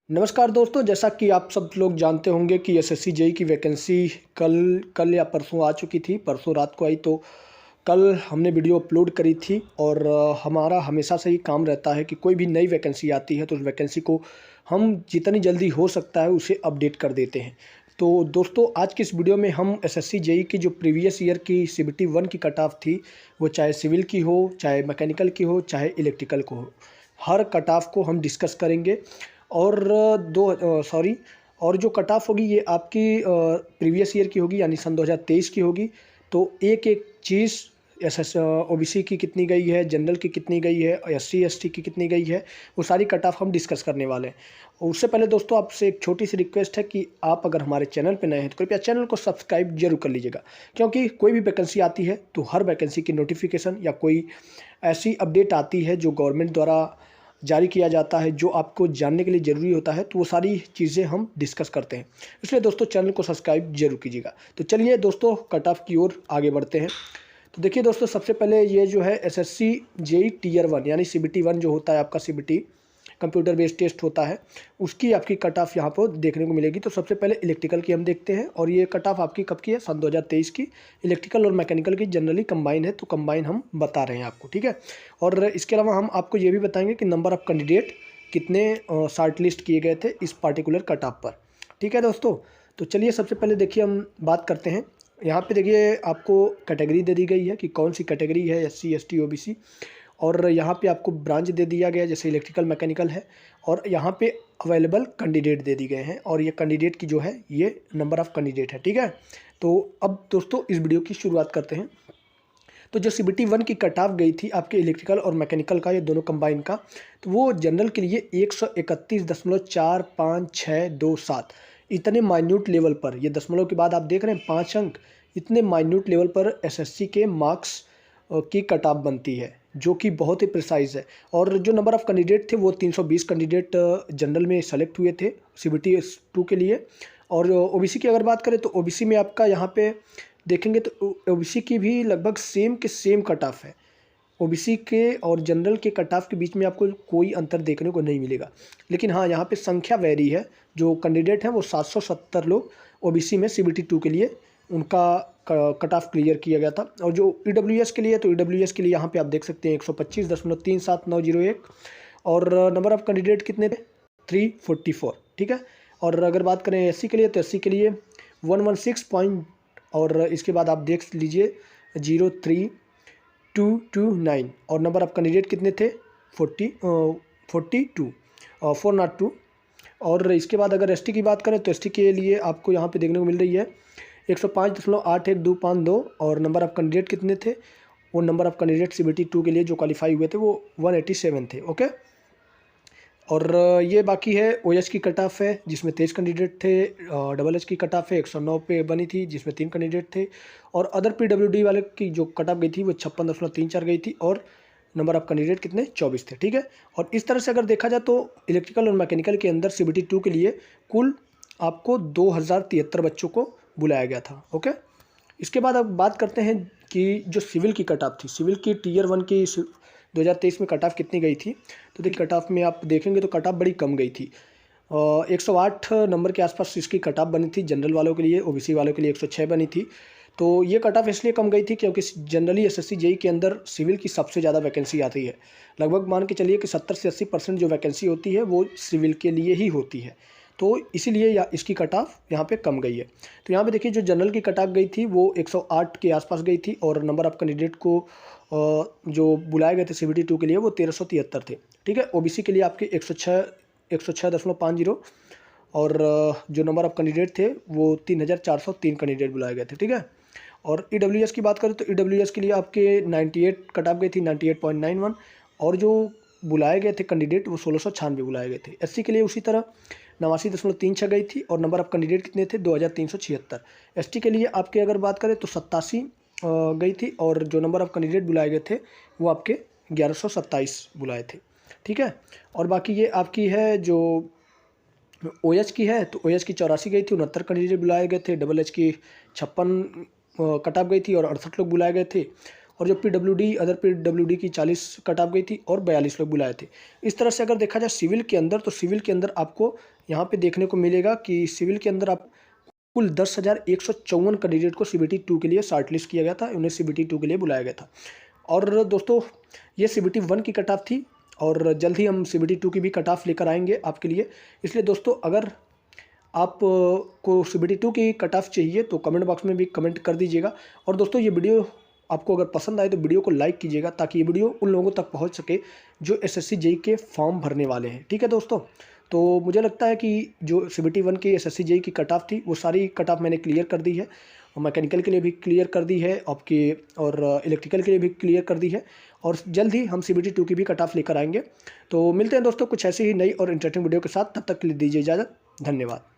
नमस्कार दोस्तों, जैसा कि आप सब लोग जानते होंगे कि एसएससी जेई की वैकेंसी कल या परसों आ चुकी थी। परसों रात को आई, तो कल हमने वीडियो अपलोड करी थी। और हमारा हमेशा से ही काम रहता है कि कोई भी नई वैकेंसी आती है तो उस वैकेंसी को हम जितनी जल्दी हो सकता है उसे अपडेट कर देते हैं। तो दोस्तों, आज की इस वीडियो में हम एसएससी जेई की जो प्रीवियस ईयर की सीबीटी 1 की कट ऑफ थी, वो चाहे सिविल की हो, चाहे मैकेनिकल की हो, चाहे इलेक्ट्रिकल को हो, हर कट ऑफ को हम डिस्कस करेंगे। और और जो कट ऑफ होगी ये आपकी प्रीवियस ईयर की होगी, यानी सन 2023 की होगी। तो एक एक चीज़ ओबीसी की कितनी गई है, जनरल की कितनी गई है, एससी एसटी की कितनी गई है, वो सारी कट ऑफ हम डिस्कस करने वाले हैं। और उससे पहले दोस्तों, आपसे एक छोटी सी रिक्वेस्ट है कि आप अगर हमारे चैनल पर नए हैं तो कृपया चैनल को सब्सक्राइब जरूर कर लीजिएगा, क्योंकि कोई भी वैकेंसी आती है तो हर वैकेंसी की नोटिफिकेशन या कोई ऐसी अपडेट आती है जो गवर्नमेंट द्वारा जारी किया जाता है, जो आपको जानने के लिए ज़रूरी होता है, तो वो सारी चीज़ें हम डिस्कस करते हैं। इसलिए दोस्तों, चैनल को सब्सक्राइब जरूर कीजिएगा। तो चलिए दोस्तों, कट ऑफ की ओर आगे बढ़ते हैं। तो देखिए दोस्तों, सबसे पहले ये जो है एसएससी जेई टियर 1 यानी सीबीटी 1 जो होता है आपका, सीबीटी कंप्यूटर बेस्ड टेस्ट होता है, उसकी आपकी कट ऑफ यहाँ पर देखने को मिलेगी। तो सबसे पहले इलेक्ट्रिकल की हम देखते हैं, और ये कट ऑफ आपकी कब की है, सन 2023 की। इलेक्ट्रिकल और मैकेनिकल की जनरली कंबाइन है, तो कंबाइन हम बता रहे हैं आपको, ठीक है। और इसके अलावा हम आपको ये भी बताएंगे कि नंबर ऑफ़ कैंडिडेट कितने शॉर्ट लिस्ट किए गए थे इस पार्टिकुलर कट ऑफ पर, ठीक है दोस्तों। तो चलिए सबसे पहले देखिए हम बात करते हैं। यहाँ पे देखिए आपको कैटेगरी दे दी गई है कि कौन सी कैटेगरी है, एससी एसटी ओबीसी। और यहाँ पे आपको ब्रांच दे दिया गया है, जैसे इलेक्ट्रिकल मैकेनिकल है। और यहाँ पे अवेलेबल कैंडिडेट दे दिए गए हैं, और ये कैंडिडेट की जो है ये नंबर ऑफ़ कैंडिडेट है, ठीक है। तो अब दोस्तों, इस वीडियो की शुरुआत करते हैं। तो जो सीबीटी 1 की कट ऑफ गई थी आपके इलेक्ट्रिकल और मैकेनिकल का, ये दोनों कंबाइन का, तो वो जनरल के लिए 131.4527 इतने माइन्यूट लेवल पर, ये दशमलव के बाद आप देख रहे हैं 5 अंक, इतने माइन्यूट लेवल पर एसएससी के मार्क्स की कट ऑफ बनती है, जो कि बहुत ही प्रिसाइज है। और जो नंबर ऑफ़ कैंडिडेट थे वो 320 कैंडिडेट जनरल में सेलेक्ट हुए थे सीबीटी 2 के लिए। और ओबीसी की अगर बात करें तो ओबीसी में आपका यहाँ पे देखेंगे तो ओबीसी की भी लगभग सेम के सेम कट ऑफ है। ओबीसी के और जनरल के कट ऑफ के बीच में आपको कोई अंतर देखने को नहीं मिलेगा। लेकिन हाँ, यहाँ पे संख्या वैरी है। जो कैंडिडेट हैं वो 770 लोग ओबीसी में सीबीटी 2 के लिए उनका कट ऑफ क्लियर किया गया था। और जो ईडब्ल्यूएस के लिए, तो ईडब्ल्यूएस के लिए यहाँ पे आप देख सकते हैं 125.37901। और नंबर ऑफ़ कैंडिडेट कितने थे, 344, ठीक है। और अगर बात करें एससी के लिए, तो एससी के लिए 116 पॉइंट, और इसके बाद आप देख लीजिए 03229। और नंबर ऑफ़ कैंडिडेट कितने थे, 402। और इसके बाद अगर एसटी की बात करें तो एसटी के लिए आपको यहाँ पे देखने को मिल रही है 105.81252। और नंबर ऑफ़ कैंडिडेट कितने थे, वो नंबर ऑफ़ कैंडिडेट सीबीटी 2 के लिए जो क्वालिफाई हुए थे वो 187 थे, ओके। और ये बाकी है ओएच की कट ऑफ है, जिसमें 23 कैंडिडेट थे। डबल एच की कट ऑफ है 109 पे बनी थी, जिसमें 3 कैंडिडेट थे। और अदर पीडब्ल्यूडी वाले की जो कट ऑफ गई थी वो 56.34 गई थी, और नंबर ऑफ़ कैंडिडेट कितने, 24 थे, ठीक है। और इस तरह से अगर देखा जाए तो इलेक्ट्रिकल और मैकेनिकल के अंदर सीबीटी 2 के लिए कुल आपको 2073 बच्चों को बुलाया गया था, ओके। इसके बाद अब बात करते हैं कि जो सिविल की कट ऑफ थी, सिविल की टियर 1 की 2023 में कट ऑफ कितनी गई थी। तो देखिए कट ऑफ में आप देखेंगे तो कट ऑफ बड़ी कम गई थी। 108 नंबर के आसपास इसकी कट ऑफ बनी थी जनरल वालों के लिए, ओबीसी वालों के लिए 106 बनी थी। तो ये कट ऑफ इसलिए कम गई थी क्योंकि जनरली एसएससी जेई के अंदर सिविल की सबसे ज़्यादा वैकेंसी आती है। लगभग मान के चलिए कि 70 से 80% जो वैकेंसी होती है वो सिविल के लिए ही होती है। तो इसीलिए या इसकी कट ऑफ यहाँ पे कम गई है। तो यहाँ पे देखिए जो जनरल की कट ऑफ गई थी वो 108 के आसपास गई थी, और नंबर ऑफ़ कैंडिडेट को जो बुलाए गए थे सीबीटी 2 के लिए वो 1373 थे, ठीक है। ओबीसी के लिए आपके 106.50। और जो नंबर ऑफ़ कैंडिडेट थे वो 3403 कैंडिडेट बुलाए गए थे, ठीक है। और ईडब्ल्यूएस की बात करें तो ईडब्ल्यूएस के लिए आपके 98 कट ऑफ गई थी, 98.91। और जो बुलाए गए थे कैंडिडेट वो 1696 बुलाए गए थे। एससी के लिए उसी तरह 89.36 गई थी, और नंबर ऑफ़ कैंडिडेट कितने थे, 2376। एसटी के लिए आपके अगर बात करें तो 87 गई थी, और जो नंबर ऑफ़ कैंडिडेट बुलाए गए थे वो आपके 1127 बुलाए थे, ठीक है। और बाकी ये आपकी है जो ओएच की है, तो ओएच की 84 गई थी, 69 कैंडिडेट बुलाए गए थे। डबल एच की 56 कट ऑफ गई थी और 68 लोग बुलाए गए थे। और जो PWD अदर PWD की 40 कट ऑफ गई थी और 42 लोग बुलाए थे। इस तरह से अगर देखा जाए सिविल के अंदर, तो सिविल के अंदर आपको यहाँ पे देखने को मिलेगा कि सिविल के अंदर आप कुल 10,154 कैंडिडेट को CBT 2 के लिए शॉर्टलिस्ट किया गया था, उन्हें CBT 2 के लिए बुलाया गया था। और दोस्तों ये CBT 1 की कट ऑफ थी और जल्द ही हम CBT 2 की भी कट ऑफ लेकर आएंगे आपके लिए। इसलिए दोस्तों अगर आप को CBT 2 की कट ऑफ चाहिए तो कमेंट बॉक्स में भी कमेंट कर दीजिएगा। और दोस्तों ये वीडियो आपको अगर पसंद आए तो वीडियो को लाइक कीजिएगा, ताकि ये वीडियो उन लोगों तक पहुंच सके जो SSC JEE के फॉर्म भरने वाले हैं। ठीक है दोस्तों, तो मुझे लगता है कि जो CBT 1 की SSC JEE की कट ऑफ थी वो सारी कट ऑफ मैंने क्लियर कर दी है, और मैकेनिकल के लिए भी क्लियर कर दी है आपके, और इलेक्ट्रिकल के लिए भी क्लियर कर दी है। और जल्द ही हम CBT 2 की भी कट ऑफ लेकर आएंगे। तो मिलते हैं दोस्तों कुछ ऐसी ही नई और इंटरेस्टिंग वीडियो के साथ, तब तक के लिए दीजिए इजाज़त। धन्यवाद।